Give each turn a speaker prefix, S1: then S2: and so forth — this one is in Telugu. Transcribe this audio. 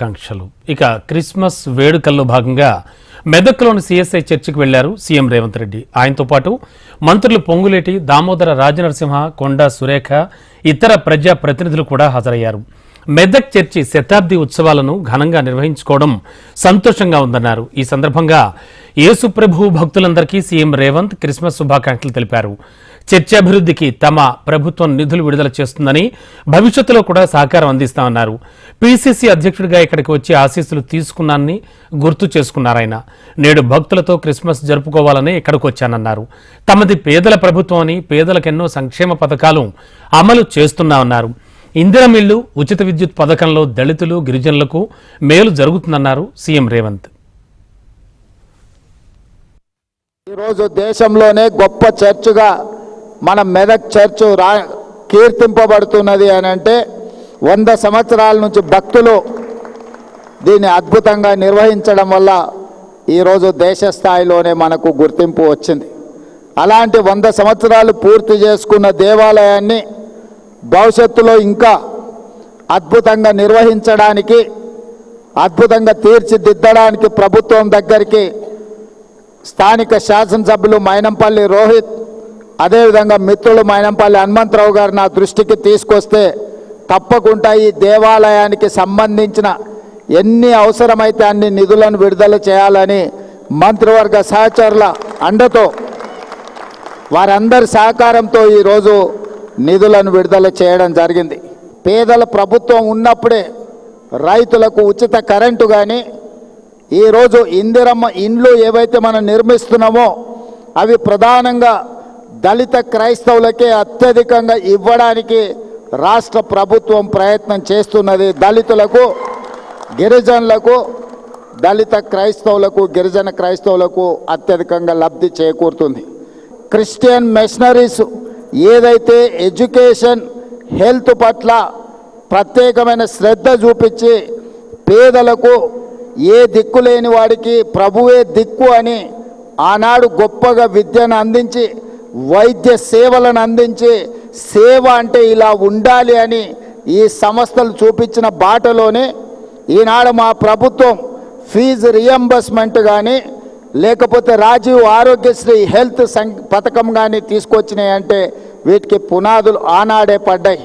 S1: కాంక్షలు ఇక క్రిస్మస్ వేడుకల్లో భాగంగా మెదక్లోని సిఎస్ఐ చర్చికి వెళ్లారు సీఎం రేవంత్ రెడ్డి. ఆయనతో పాటు మంత్రులు పొంగులేటి, దామోదర రాజనరసింహ, కొండా సురేఖ, ఇతర ప్రజా ప్రతినిధులు కూడా హాజరయ్యారు. మెదక్ చర్చి శతాబ్ది ఉత్సవాలను ఘనంగా నిర్వహించుకోవడం సంతోషంగా ఉందన్నారు. ఈ సందర్భంగా యేసుప్రభు భక్తులందరికీ సీఎం రేవంత్ క్రిస్మస్ శుభాకాంక్షలు తెలిపారు. చర్చి అభివృద్ధికి తమ ప్రభుత్వం నిధులు విడుదల చేస్తుందని, భవిష్యత్తులో కూడా సహకారం అందిస్తామన్నారు. పీసీసీ అధ్యక్షుడిగా ఇక్కడికి వచ్చి ఆశీస్సులు తీసుకున్నానని గుర్తు చేసుకున్నారాయన. నేడు భక్తులతో క్రిస్మస్ జరుపుకోవాలని ఇక్కడికి వచ్చానన్నారు. తమది పేదల ప్రభుత్వం అని, పేదలకెన్నో సంక్షేమ పథకాలు అమలు చేస్తున్నామన్నారు. ఇందిరమిల్లు, ఉచిత విద్యుత్ పథకంలో దళితులు, గిరిజనులకు మేలు జరుగుతుందన్నారు సీఎం రేవంత్.
S2: ఈరోజు దేశంలోనే గొప్ప చర్చిగా మన మెదక్ చర్చ్ కీర్తింపబడుతున్నది అని అంటే 100 సంవత్సరాల నుంచి భక్తులు దీన్ని అద్భుతంగా నిర్వహించడం వల్ల ఈరోజు దేశ స్థాయిలోనే మనకు గుర్తింపు వచ్చింది. అలాంటి 100 సంవత్సరాలు పూర్తి చేసుకున్న దేవాలయాన్ని భవిష్యత్తులో ఇంకా అద్భుతంగా నిర్వహించడానికి, అద్భుతంగా తీర్చిదిద్దడానికి ప్రభుత్వం దగ్గరికి స్థానిక శాసనసభ్యులు మైనంపల్లి రోహిత్, అదేవిధంగా మిత్రులు మైనంపల్లి హనుమంతరావు గారు నా దృష్టికి తీసుకొస్తే తప్పకుండా ఈ దేవాలయానికి సంబంధించిన ఎన్ని అవసరమైతే అన్ని నిధులను విడుదల చేయాలని మంత్రివర్గ సహచరుల అండతో, వారందరి సహకారంతో ఈరోజు నిధులను విడుదల చేయడం జరిగింది. పేదల ప్రభుత్వం ఉన్నప్పుడే రైతులకు ఉచిత కరెంటు కానీ, ఈరోజు ఇందిరమ్మ ఇండ్లు ఏవైతే మనం నిర్మిస్తున్నామో అవి ప్రధానంగా దళిత క్రైస్తవులకే అత్యధికంగా ఇవ్వడానికి రాష్ట్ర ప్రభుత్వం ప్రయత్నం చేస్తున్నది. దళితులకు, గిరిజనులకు, దళిత క్రైస్తవులకు, గిరిజన క్రైస్తవులకు అత్యధికంగా లబ్ధి చేకూరుతుంది. క్రిస్టియన్ మిషనరీస్ ఏదైతే ఎడ్యుకేషన్, హెల్త్ పట్ల ప్రత్యేకమైన శ్రద్ధ చూపించి పేదలకు, ఏ దిక్కు లేని వాడికి ప్రభువే దిక్కు అని ఆనాడు గొప్పగా విద్యను అందించి, వైద్య సేవలను అందించి, సేవ అంటే ఇలా ఉండాలి అని ఈ సంస్థలు చూపించిన బాటలోనే ఈనాడు మా ప్రభుత్వం ఫీజు రియంబర్స్మెంట్ కానీ, లేకపోతే రాజీవ్ ఆరోగ్యశ్రీ హెల్త్ పథకం కానీ తీసుకొచ్చినాయి అంటే వీటికి పునాదులు ఆనాడే పడ్డాయి.